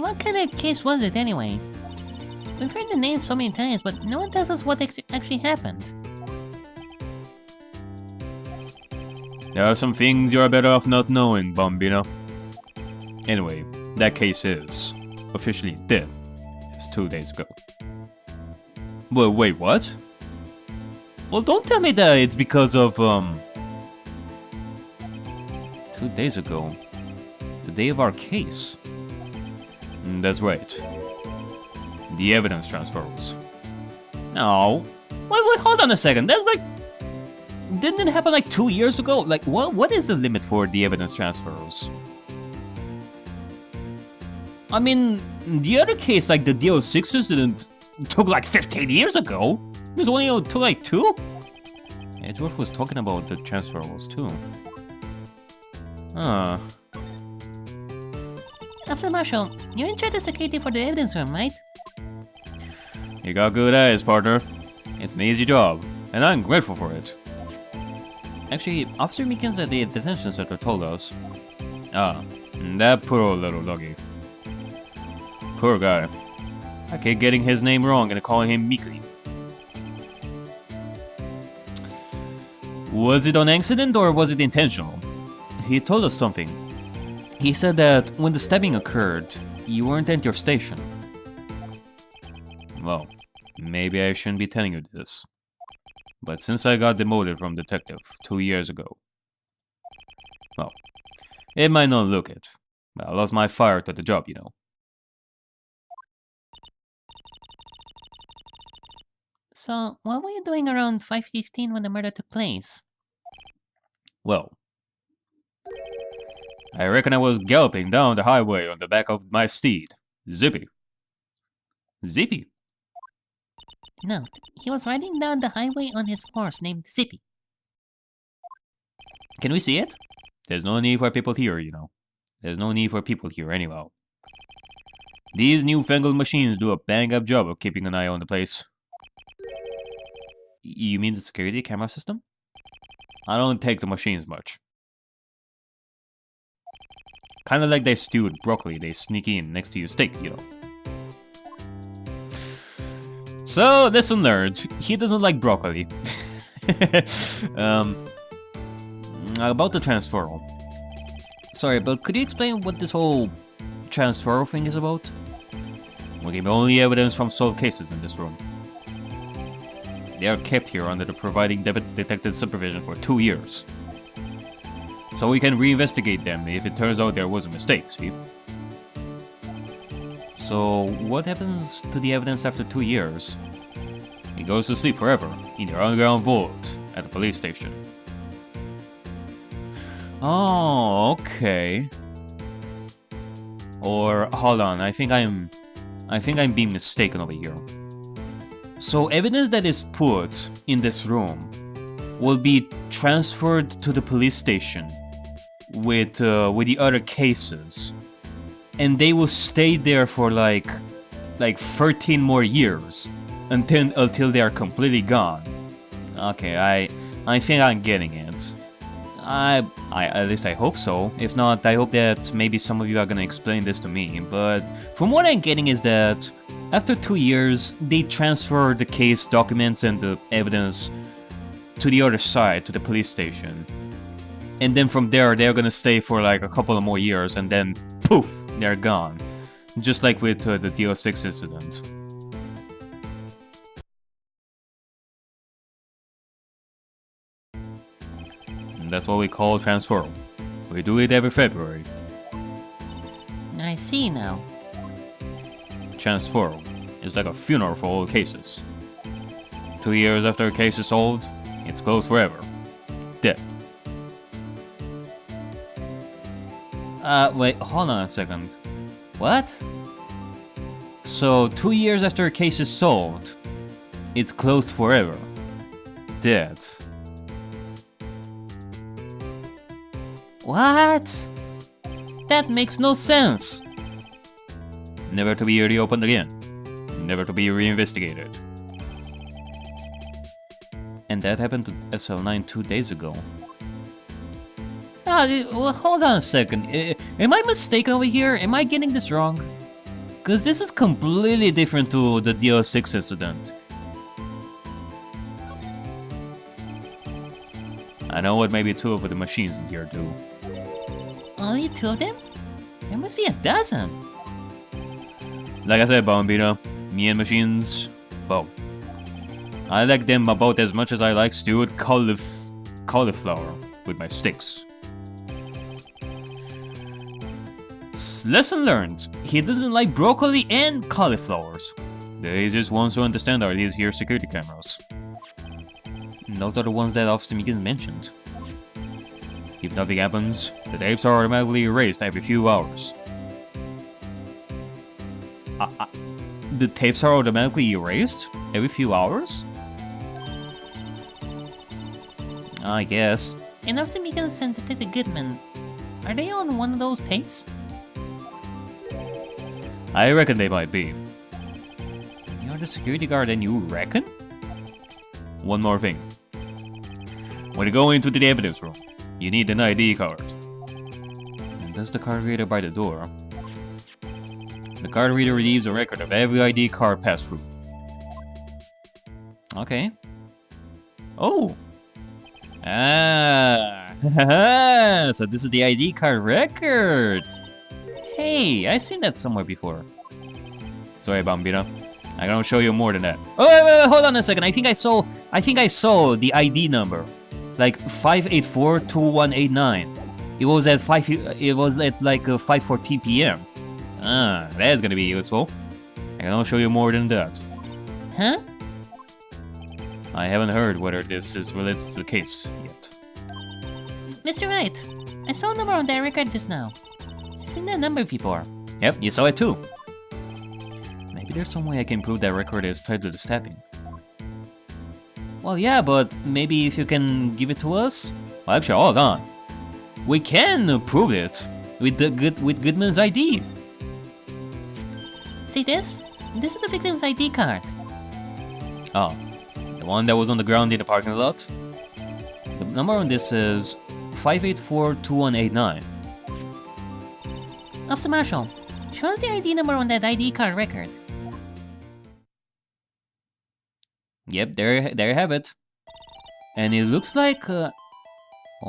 what kind of case was it anyway? We've heard the name so many times, but no one tells us what actually happened. There are some things you're better off not knowing, Bambino. Anyway, that case is officially dead. It's 2 days ago. Well, wait, what? Well, don't tell me that it's because of, 2 days ago. The day of our case. That's right. The evidence transfers. No. Wait, hold on a second. That's like... Didn't it happen like 2 years ago? Like, what is the limit for the evidence transfers? I mean, the other case, like the DO6 incident, took like 15 years ago. This only took like 2? Edgeworth was talking about the transfers too. Huh. After Marshall, you're in charge of security for the evidence room, right? You got good eyes, partner. It's an easy job, and I'm grateful for it. Actually, Officer Meekins at the detention center told us. Ah, that poor old little Luggy. Poor guy. I keep getting his name wrong and calling him Meekly. Was it an accident or was it intentional? He told us something. He said that when the stabbing occurred, you weren't at your station. Well, maybe I shouldn't be telling you this. But since I got demoted from detective 2 years ago... Well, it might not look it, but I lost my fire to the job, you know. So, what were you doing around 5:15 when the murder took place? Well, I reckon I was galloping down the highway on the back of my steed, Zippy. Zippy? Note, he was riding down the highway on his horse named Zippy. Can we see it? There's no need for people here, you know. There's no need for people here anyhow. These newfangled machines do a bang-up job of keeping an eye on the place. You mean the security camera system? I don't take the machines much. Kinda like they stewed broccoli, they sneak in next to your steak, you know. So, lesson learned. He doesn't like broccoli. About the transferal. Sorry, but could you explain what this whole transferal thing is about? We give only evidence from solved cases in this room. They are kept here under the providing detective supervision for 2 years. So we can reinvestigate them if it turns out there was a mistake, see? So, what happens to the evidence after 2 years? It goes to sleep forever in their underground vault at the police station. Oh, okay. Or hold on, I think I'm being mistaken over here. So evidence that is put in this room will be transferred to the police station with the other cases, and they will stay there for like 13 more years until they are completely gone. Okay, I think I'm getting it. I at least I hope so. If not, I hope that maybe some of you are gonna explain this to me. But from what I'm getting is that after 2 years, they transfer the case documents and the evidence to the other side, to the police station. And then from there, they're gonna stay for like a couple of more years, and then poof, they're gone. Just like with the DO6 incident. And that's what we call transferal. We do it every February. I see now. Transferal is like a funeral for all cases. 2 years after a case is solved, it's closed forever. Dead. Wait, hold on a second. What? So, 2 years after a case is solved, it's closed forever. Dead. What? That makes no sense. Never to be reopened again. Never to be reinvestigated. And that happened to SL9 2 days ago. Well, hold on a second. Am I mistaken over here? Am I getting this wrong? Because this is completely different to the DL6 incident. I know what maybe 2 of the machines in here do. Only 2 of them? There must be a dozen. Like I said, Bambino, me and machines, well, I like them about as much as I like stewed cauliflower with my sticks. Lesson learned, he doesn't like broccoli and cauliflowers. The easiest ones to understand are these here security cameras. And those are the ones that Officer Meekins mentioned. If nothing happens, the tapes are automatically erased every few hours. The tapes are automatically erased every few hours? I guess. And Officer Meekins and Detective Goodman, are they on one of those tapes? I reckon they might be. You're the security guard and you reckon? One more thing. When you go into the evidence room, you need an ID card. And that's the card reader by the door. The card reader leaves a record of every ID card passed through. Okay. Oh! Ah! So this is the ID card record! Hey, I've seen that somewhere before. Sorry, Bambino. I'm gonna show you more than that. Oh, wait, hold on a second. I think I saw the ID number. Like 5842189. It was at like 5:14 p.m. Ah, that's gonna be useful. I can show you more than that. Huh? I haven't heard whether this is related to the case yet. Mr. Wright, I saw a number on that record just now. I've seen that number before. Yep, you saw it too. Maybe there's some way I can prove that record is tied to the stabbing. Well, yeah, but maybe if you can give it to us? Well, actually, hold on. We can prove it with Goodman's ID. See this? This is the victim's ID card. Oh, the one that was on the ground in the parking lot? The number on this is 5842189. Officer Marshall, show us the ID number on that ID card record. Yep, there you have it. And it looks like, oh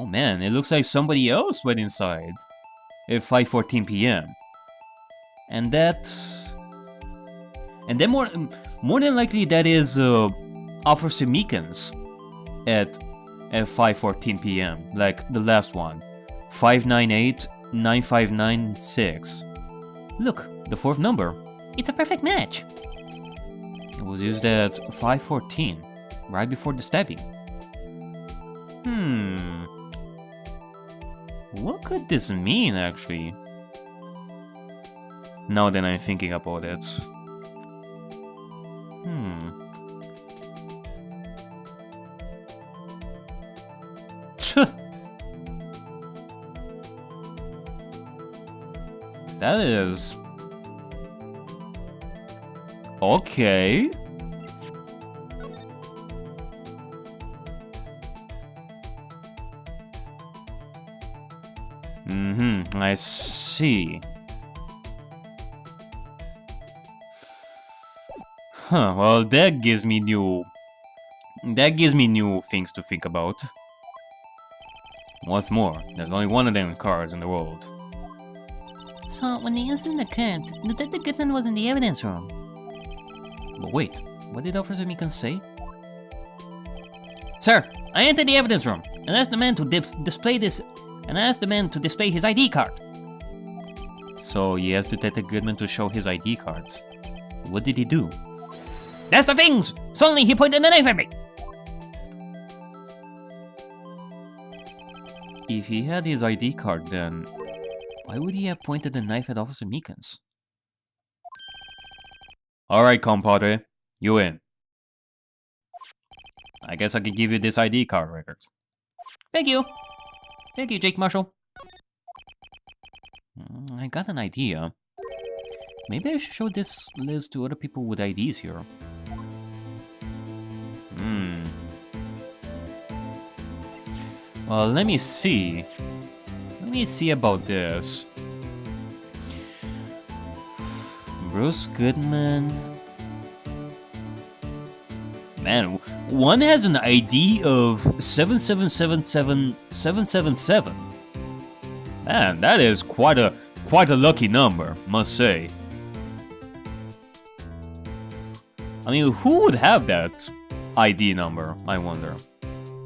man, it looks like somebody else went inside at 5:14 p.m. And then more than likely that is Officer Meekins at 5:14 p.m. like the last one, 5989596. Look, the 4th number. It's a perfect match. It was used at 5:14, right before the stabbing. What could this mean, actually? Now that I'm thinking about it. That is... okay. I see. Huh, well, that gives me new things to think about. What's more, there's only one of them cards in the world. So, when the incident occurred, Detective Goodman was in the evidence room. But wait, what did Officer Meekins say? Sir, I entered the evidence room and asked the man to display his ID card. So he asked Detective Goodman to show his ID card. What did he do? That's the things! Suddenly he pointed the knife at me! If he had his ID card, then why would he have pointed the knife at Officer Meekins? Alright, compadre. You in. I guess I can give you this ID card record. Thank you. Thank you, Jake Marshall. I got an idea. Maybe I should show this list to other people with IDs here. Well, let me see. Let me see about this. Bruce Goodman. Man, one has an ID of 7777777. Man, that is quite a lucky number, must say. I mean, who would have that ID number, I wonder?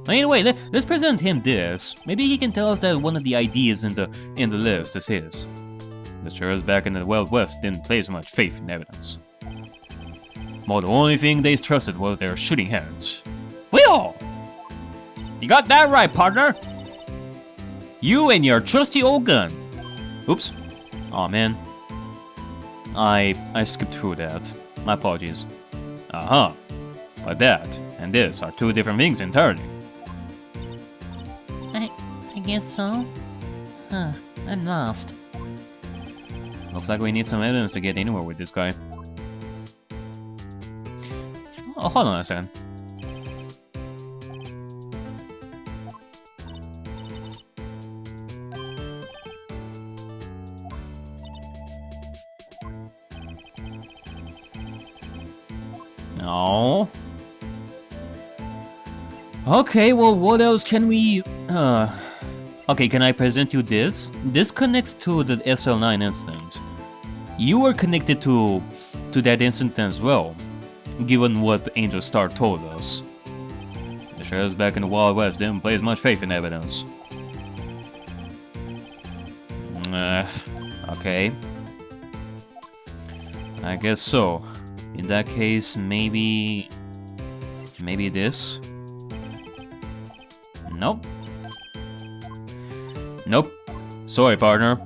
Anyway, let's present him this. Maybe he can tell us that one of the IDs in the list is his. The sheriffs back in the Wild West didn't place much faith in evidence. Well, the only thing they trusted was their shooting hands. Well, you got that right, partner. You and your trusty old gun. Oops. Aw, man. I skipped through that. My apologies. Uh-huh. But that and this are two different things entirely. I guess so. Huh, I'm lost. Looks like we need some evidence to get anywhere with this guy. Oh, hold on a second. No. Okay, well, what else can we... Okay, can I present you this? This connects to the SL9 incident. You were connected to that incident as well, given what Angel Star told us. The sheriffs back in the Wild West didn't place much faith in evidence. Okay. I guess so. In that case, maybe this? Nope. Nope. Sorry, partner.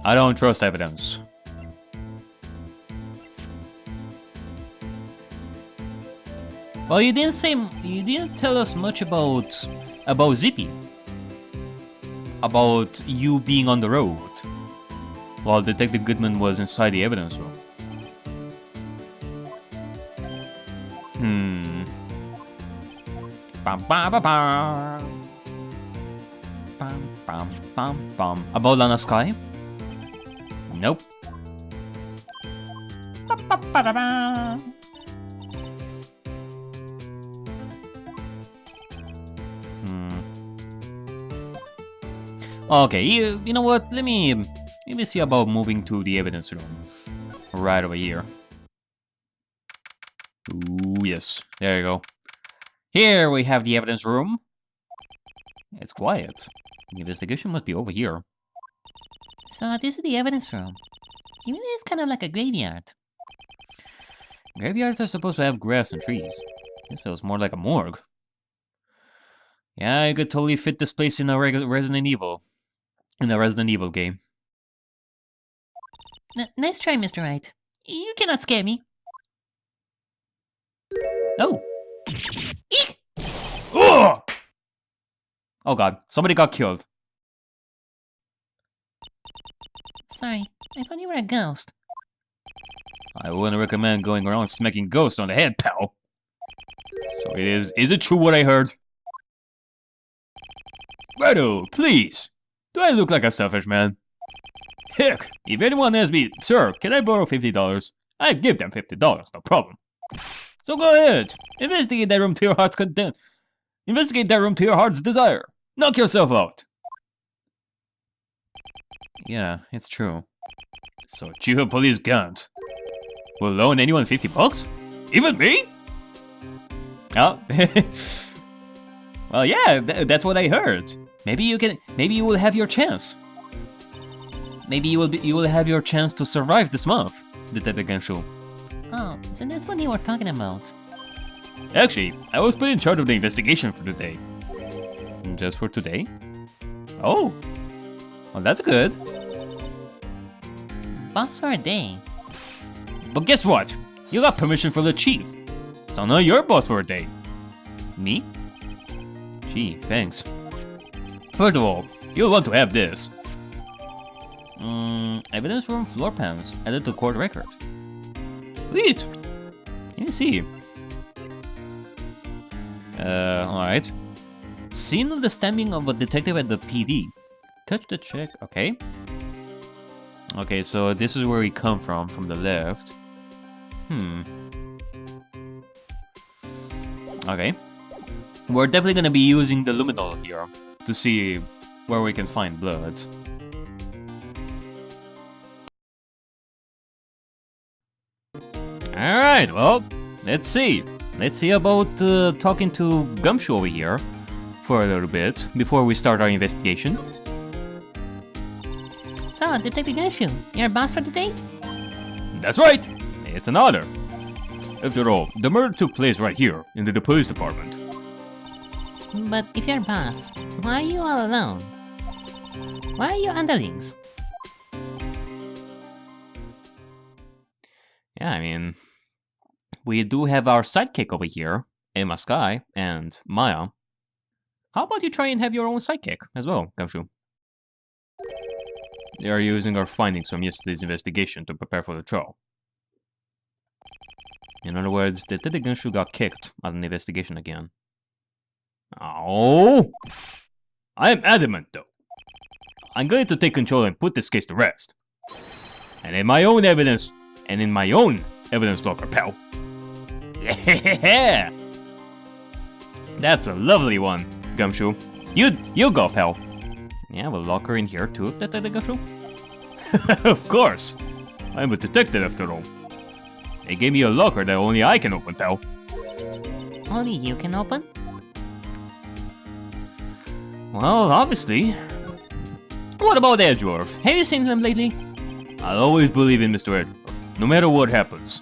I don't trust evidence. Well, you didn't tell us much about Zippy. About you being on the road while Detective Goodman was inside the evidence room. Bam bam bam bam. Bam bam bam bam. About Lana Sky? Nope. Ba, ba, ba, da, ba. Okay, you know what? Let me see about moving to the evidence room. Right over here. Ooh, yes. There you go. Here we have the evidence room. It's quiet. The investigation must be over here. So this is the evidence room. Even though it's kind of like a graveyard. Graveyards are supposed to have grass and trees. This feels more like a morgue. Yeah, I could totally fit this place in a Resident Evil game. Nice try, Mr. Wright. You cannot scare me. Oh. Eek! Ugh! Oh god, somebody got killed. Sorry, I thought you were a ghost. I wouldn't recommend going around smacking ghosts on the head, pal. So is it true what I heard? Righto, please. Do I look like a selfish man? Heck, if anyone asks me, sir, can I borrow $50? I'd give them $50, no problem. So go ahead, investigate that room to your heart's content. Investigate that room to your heart's desire. Knock yourself out. Yeah, it's true. So chief of police can't. Will loan anyone $50? Even me? Oh, well, yeah, that's what I heard. Maybe you will have your chance. Maybe you will have your chance to survive this month, Detective Genshu. Oh, so that's what you were talking about. Actually, I was put in charge of the investigation for today. Just for today? Oh, well, that's good. Boss for a day. But guess what? You got permission from the chief. So now you're boss for a day. Me? Gee, thanks. First of all, you'll want to have this. Evidence room floor plans added to court record. Sweet! Let me see. Alright. Scene of the stabbing of a detective at the PD. Touch the check, okay. Okay, so this is where we come from the left. Okay. We're definitely gonna be using the luminol here to see where we can find bloods. Alright, well, let's see. Let's see about talking to Gumshoe over here for a little bit before we start our investigation. So, Detective Gumshoe, you're boss for the day? That's right! It's an honor. After all, the murder took place right here, in the police department. But if you're boss, why are you all alone? Why are you underlings? Yeah, I mean, we do have our sidekick over here, Emma Sky and Maya. How about you try and have your own sidekick as well, Gumshoe? They are using our findings from yesterday's investigation to prepare for the trial. In other words, Detective Gumshoe got kicked out of the investigation again. Oh! I am adamant, though. I'm going to take control and put this case to rest. And in my own evidence, locker, pal. Yeah! That's a lovely one, Gumshoe. You go, pal. You have a locker in here too, Detective Gumshoe? Of course. I'm a detective after all. They gave me a locker that only I can open, pal. Only you can open? Well, obviously. What about Edgeworth? Have you seen him lately? I'll always believe in Mr. Edgeworth, no matter what happens.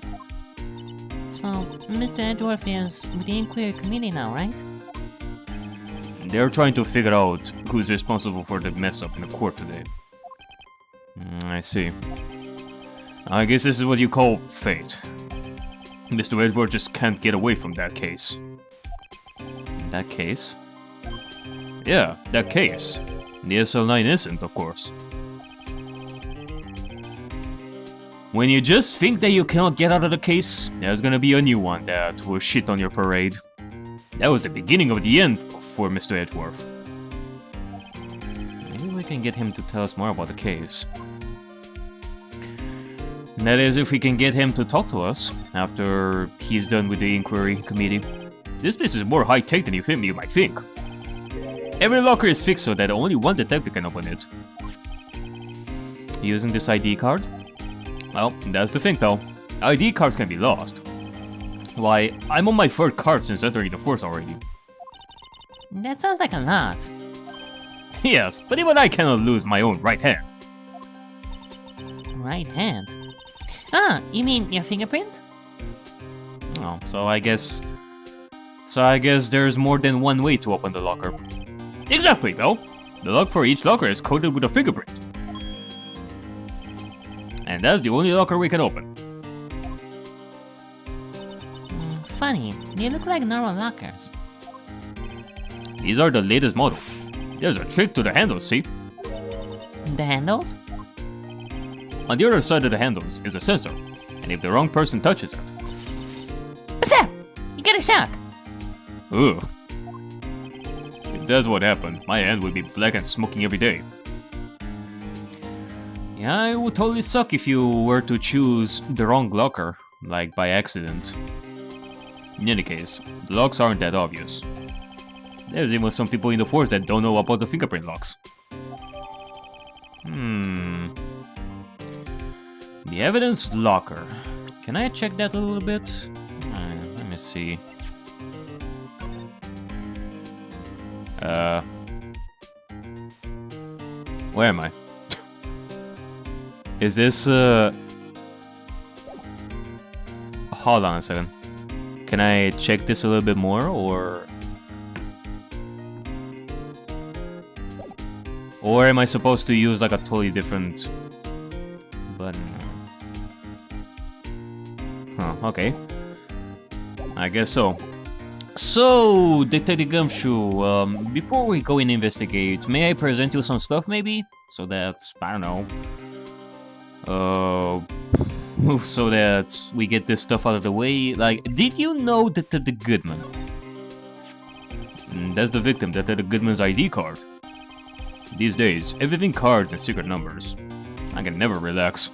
So, Mr. Edgeworth is with the inquiry committee now, right? They're trying to figure out who's responsible for the mess up in the court today. I see. I guess this is what you call fate. Mr. Edgeworth just can't get away from that case. That case? Yeah, that case. The SL9 isn't, of course. When you just think that you cannot get out of the case, there's gonna be a new one that will shit on your parade. That was the beginning of the end for Mr. Edgeworth. Maybe we can get him to tell us more about the case. And that is, if we can get him to talk to us after he's done with the inquiry committee. This place is more high-tech than you might think. Every locker is fixed so that only one detective can open it. Using this ID card? Well, that's the thing, pal. ID cards can be lost. Why, I'm on my third card since entering the force already. That sounds like a lot. Yes, but even I cannot lose my own right hand. Right hand? Ah, you mean your fingerprint? Oh, so I guess there's more than one way to open the locker. Exactly, pal. The lock for each locker is coded with a fingerprint. And that's the only locker we can open. Funny, they look like normal lockers. These are the latest model. There's a trick to the handles, see? The handles? On the other side of the handles is a sensor, and if the wrong person touches it... What's up? You get a shock! Ugh. If that's what happened, my hand would be black and smoking every day. Yeah, it would totally suck if you were to choose the wrong locker, like by accident. In any case, the locks aren't that obvious. There's even some people in the force that don't know about the fingerprint locks. The evidence locker. Can I check that a little bit? Let me see. Where am I? Is this, Hold on a second. Can I check this a little bit more, or... Or am I supposed to use like a totally different button? Huh, okay. I guess so. So, Detective Gumshoe, before we go and investigate, may I present you some stuff maybe? So that, I don't know, so that we get this stuff out of the way. Like, did you know Detective Goodman? That's the victim, Detective Goodman's ID card. These days, everything cards and secret numbers. I can never relax.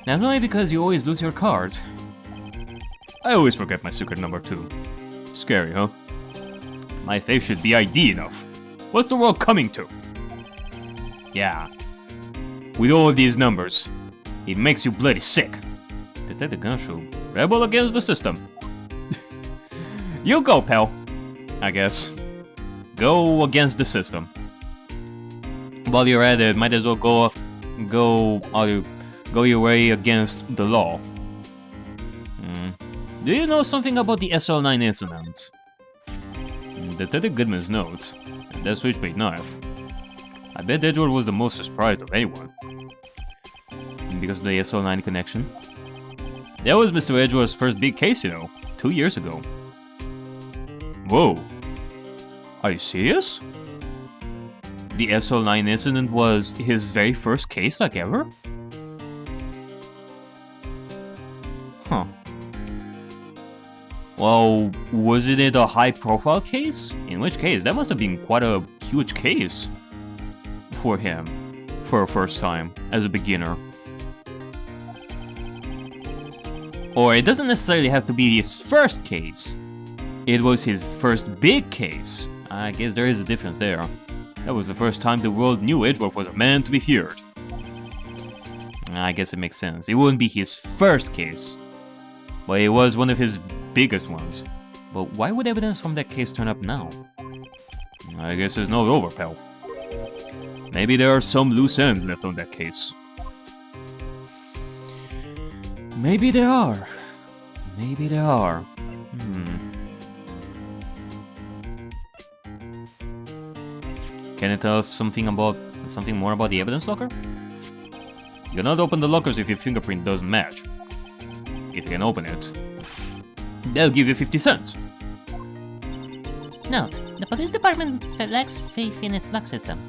Not only because you always lose your cards. I always forget my secret number too. Scary, huh? My face should be ID enough. What's the world coming to? Yeah. With all these numbers, it makes you bloody sick. Detective Gunshoe, rebel against the system. You go, pal. I guess. Go against the system. While you're at it, might as well go your way against the law. Do you know something about the SL9 incident? Detective Goodman's note, and that switchblade knife. I bet Edgeworth was the most surprised of anyone. Because of the SL9 connection. That was Mr. Edgeworth's first big case, you know, 2 years ago. Whoa. Are you serious? The SL9 incident was his very first case, like ever? Huh. Well, wasn't it a high-profile case? In which case, that must have been quite a huge case for him, for a first time, as a beginner. Or it doesn't necessarily have to be his first case. It was his first big case. I guess there is a difference there. That was the first time the world knew Edgeworth was a man to be feared. I guess it makes sense. It wouldn't be his first case, but it was one of his biggest ones. But why would evidence from that case turn up now? I guess it's not over, pal. Maybe there are some loose ends left on that case. Maybe there are. Maybe there are. Can you tell us something more about the evidence locker? You cannot open the lockers if your fingerprint doesn't match. If you can open it, they'll give you 50 cents. Note, the police department lacks faith in its lock system.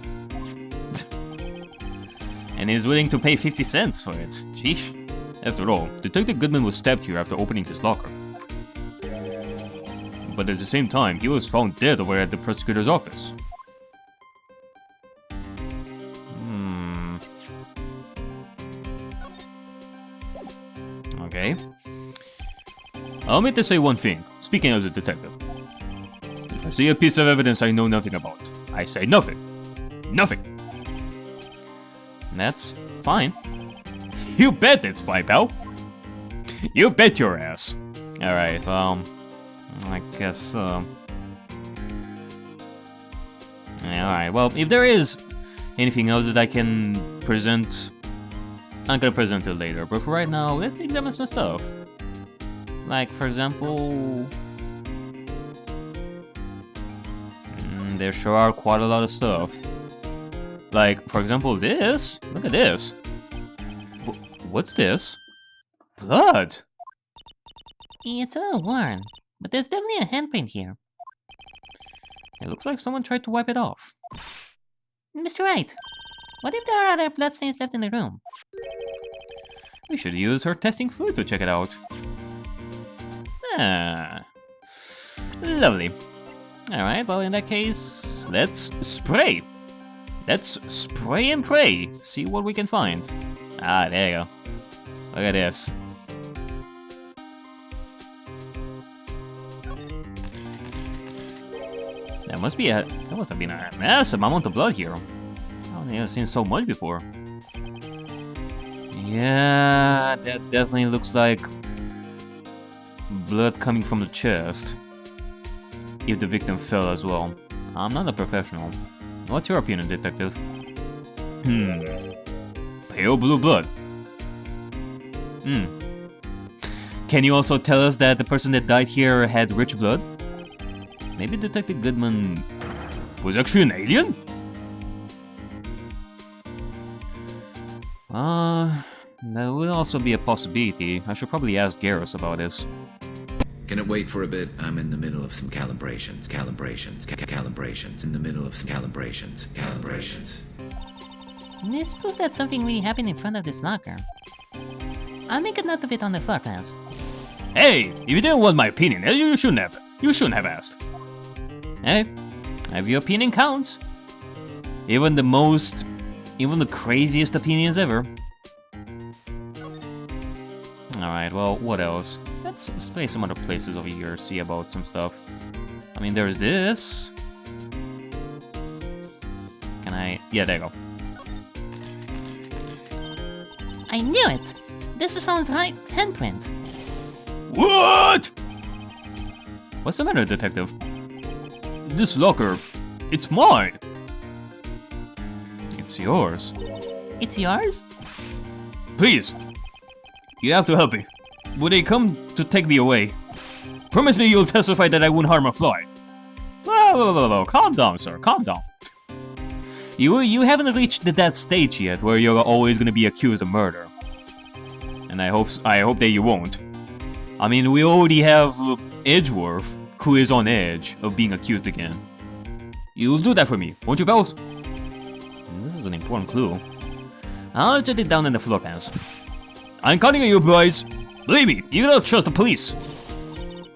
And is willing to pay 50 cents for it. Sheesh. After all, Detective Goodman was stabbed here after opening his locker. But at the same time, he was found dead over at the prosecutor's office. Okay. Allow me to say one thing, speaking as a detective. If I see a piece of evidence I know nothing about, I say nothing. Nothing. That's fine. You bet it's fine, pal. You bet your ass. Alright, well, I guess, alright, well, if there is anything else that I can present, I'm gonna present it later, but for right now, let's examine some stuff. Like, for example... there sure are quite a lot of stuff. Like, for example, this. Look at this. What's this? Blood! It's a little worn, but there's definitely a handprint here. It looks like someone tried to wipe it off. Mr. Wright, what if there are other bloodstains left in the room? We should use her testing fluid to check it out. Ah. Lovely. Alright, well in that case, let's spray! Let's spray and pray, see what we can find. Ah, there you go. Look at this. That must have been a massive amount of blood here. I don't think I've seen so much before. Yeah, that definitely looks like blood coming from the chest. If the victim fell as well. I'm not a professional. What's your opinion, detective? Pale blue blood. Can you also tell us that the person that died here had rich blood? Maybe Detective Goodman was actually an alien? That would also be a possibility. I should probably ask Garrus about this. Can it wait for a bit? I'm in the middle of some calibrations. In the middle of some calibrations. This proves that something really happened in front of this locker. I'll make a note of it on the floor plans. Hey, if you didn't want my opinion, you shouldn't have. You shouldn't have asked. Hey, if your opinion counts. Even the most Even the craziest opinions ever. Alright, well, what else? Let's play some other places over here, see about some stuff. I mean, there's this. Can I... Yeah, there you go. I knew it! This is someone's right handprint. What? What's the matter, detective? This locker, it's mine. It's yours. It's yours? Please, you have to help me. When they come to take me away, promise me you'll testify that I won't harm a fly. Whoa, calm down, sir, calm down. You haven't reached that stage yet where you're always gonna be accused of murder. And I hope that you won't. I mean, we already have Edgeworth, who is on edge of being accused again. You'll do that for me, won't you, Bells? This is an important clue. I'll jot it down in the floor pans. I'm counting on you, boys. Believe me, you don't trust the police.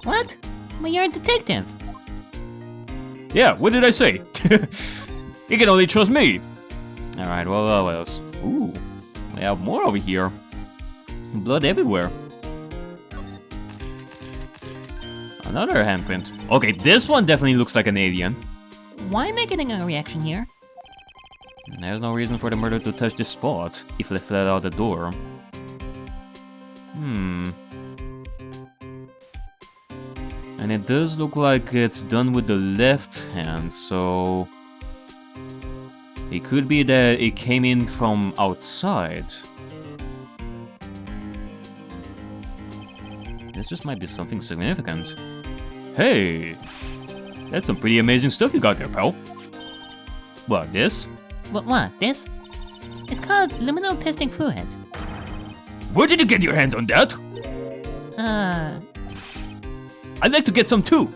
What? But you're a detective. Yeah, what did I say? You can only trust me. Alright, well, what else? Ooh, we have more over here. Blood everywhere. Another handprint. Okay, this one definitely looks like an alien. Why am I getting a reaction here? There's no reason for the murder to touch this spot if they fled out the door. And it does look like it's done with the left hand, so... It could be that it came in from outside. This just might be something significant. Hey! That's some pretty amazing stuff you got there, pal. What, this? What, this? It's called luminal testing fluid. Where did you get your hands on that? I'd like to get some too!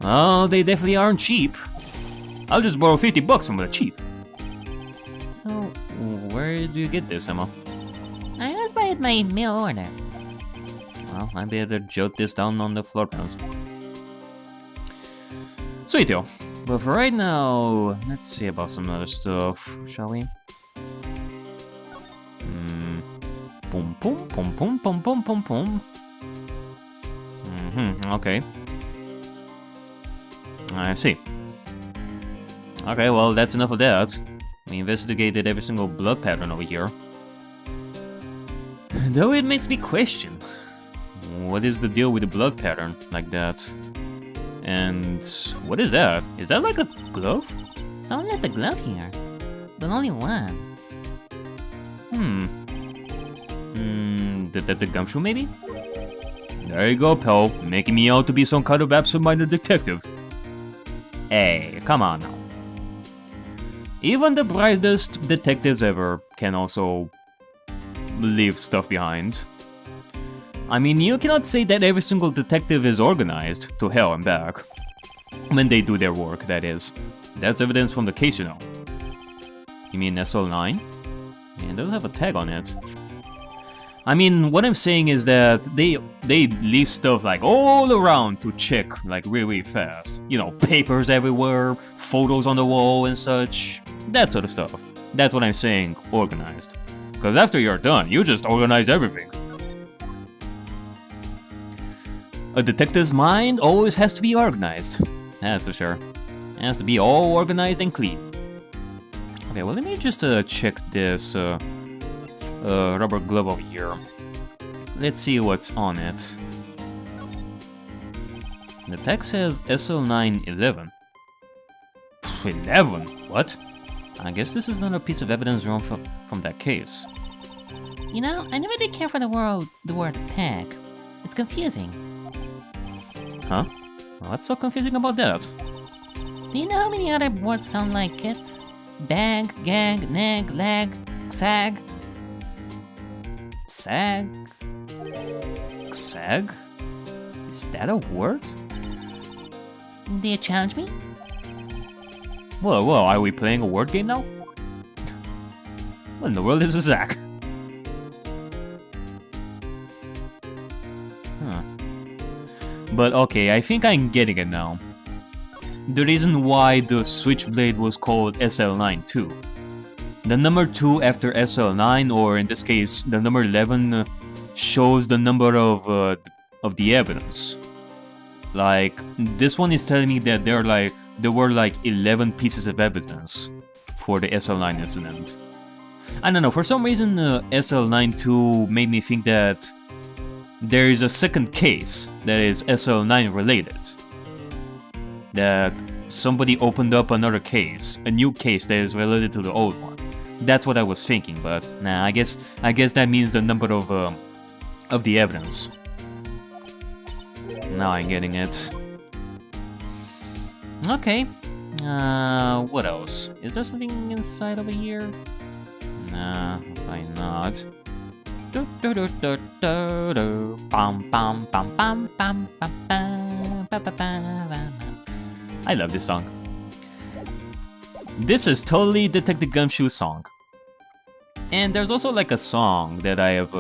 Oh, they definitely aren't cheap. I'll just borrow $50 from the chief. Oh, Where do you get this, Emma? I was by my mail order. Well, I better jot this down on the floor plans. Sweetio. But for right now, let's see about some other stuff, shall we? Boom, boom, boom, boom, boom, boom, boom, boom. Okay. I see. Okay, well, that's enough of that. We investigated every single blood pattern over here. Though it makes me question, what is the deal with the blood pattern like that? And what is that? Is that like a glove? Someone left a glove here, but only one. The gumshoe maybe? There you go, pal, making me out to be some kind of absent-minded detective. Hey, come on now. Even the brightest detectives ever can also leave stuff behind. I mean, you cannot say that every single detective is organized to hell and back. When they do their work, that is. That's evidence from the case, you know. You mean SL9? Yeah, it does have a tag on it. I mean, what I'm saying is that they leave stuff like all around to check like really fast. You know, papers everywhere, photos on the wall and such. That sort of stuff. That's what I'm saying, organized. Because after you're done, you just organize everything. A detective's mind always has to be organized. That's for sure. It has to be all organized and clean. Okay, well, let me just check this rubber glove over here. Let's see what's on it. The tag says SL911. 11? What? I guess this is another piece of evidence drawn from that case. You know, I never did care for the word tag. It's confusing. Huh? Well, what's so confusing about that? Do you know how many other words sound like it? Bag, gag, nag, lag, sag. Sag? Sag? Is that a word? Do you challenge me? Whoa, are we playing a word game now? What in the world is a Zach? Huh. But okay, I think I'm getting it now. the reason why the Switchblade was called SL9 too. The number 2 after SL9, or in this case, the number 11, shows the number of the evidence. Like, this one is telling me that there were like 11 pieces of evidence for the SL9 incident. I don't know, for some reason SL9-2 made me think that there is a second case that is SL9 related. That somebody opened up another case, a new case that is related to the old one. That's what I was thinking, but nah, I guess that means the number of the evidence. Now I'm getting it. Okay. What else? Is there something inside over here? Nah, why not? I love this song. This is totally Detective Gumshoe's song. And there's also like a song that I've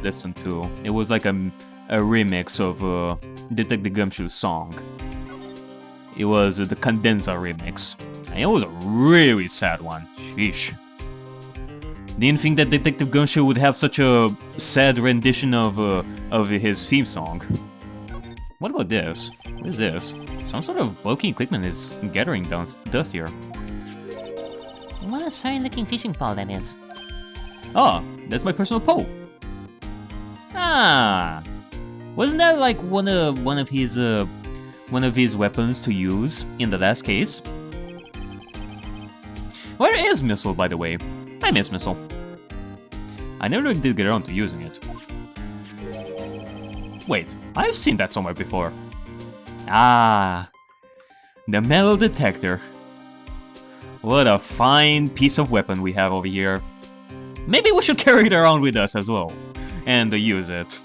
listened to. It was like a remix of Detective Gumshoe's song. It was the Condensa remix. And it was a really sad one. Sheesh. Didn't think that Detective Gumshoe would have such a sad rendition of his theme song. What about this? What is this? Some sort of bulky equipment is gathering dust here. What a sorry-looking fishing pole that is. Ah, that's my personal pole. Ah, wasn't that like one of his weapons to use in the last case? Where is Missile, by the way? I miss Missile. I never did get around to using it. Wait, I've seen that somewhere before. Ah, the metal detector. What a fine piece of weapon we have over here. Maybe we should carry it around with us as well, and use it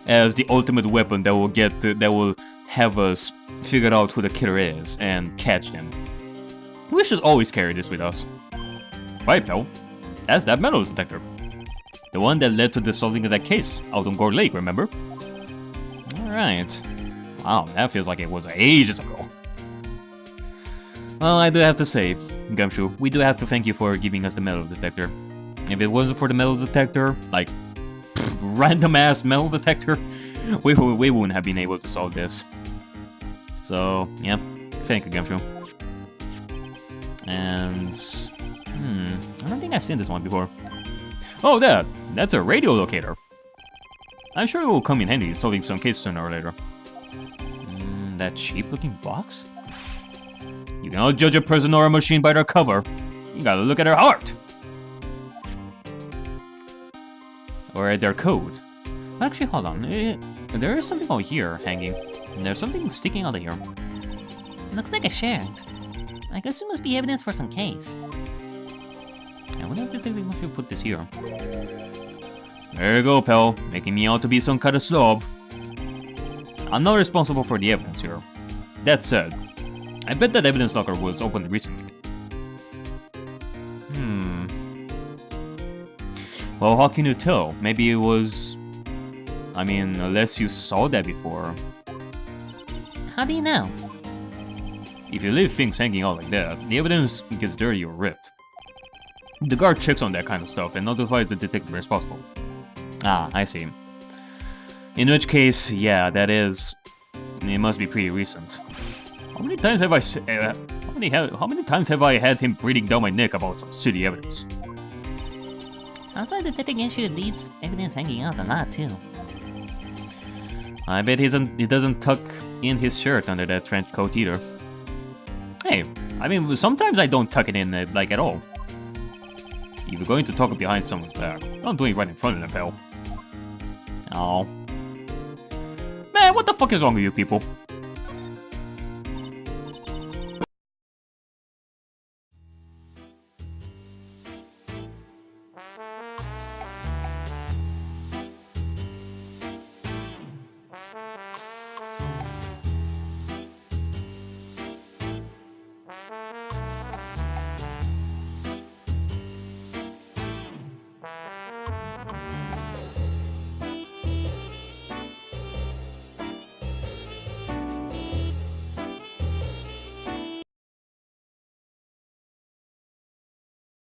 as the ultimate weapon that will have us figure out who the killer is and catch him. We should always carry this with us. Right, pal? That's that metal detector. The one that led to the solving of that case out on Gore Lake, remember? Alright. Wow, that feels like it was ages ago. Well, I do have to say, Gumshoe, we do have to thank you for giving us the metal detector. If it wasn't for the metal detector, like, random-ass metal detector, we wouldn't have been able to solve this. So, yeah, thank you, Gumshoe. And... I don't think I've seen this one before. Oh, that's a radio locator. I'm sure it will come in handy solving some case sooner or later. That cheap-looking box? You cannot judge a person or a machine by their cover. You gotta look at their heart! Or at their code. Actually, hold on. There is something over here hanging. There's something sticking out of here. Looks like a shirt. I guess it must be evidence for some case. I wonder if they should put this here. There you go, pal. Making me out to be some kind of slob. I'm not responsible for the evidence here. That said, I bet that evidence locker was opened recently. Well, how can you tell? Maybe it was... I mean, unless you saw that before. How do you know? If you leave things hanging out like that, the evidence gets dirty or ripped. The guard checks on that kind of stuff and notifies the detective responsible. Ah, I see. In which case, yeah, that is... It must be pretty recent. How many times have how many times have I had him breathing down my neck about some silly evidence? Sounds like the detective issue leaves evidence hanging out a lot too. I bet he doesn't tuck in his shirt under that trench coat either. Hey, I mean, sometimes I don't tuck it in like at all. If you're going to talk behind someone's back, don't do it right in front of them, pal. Oh. Man, what the fuck is wrong with you people?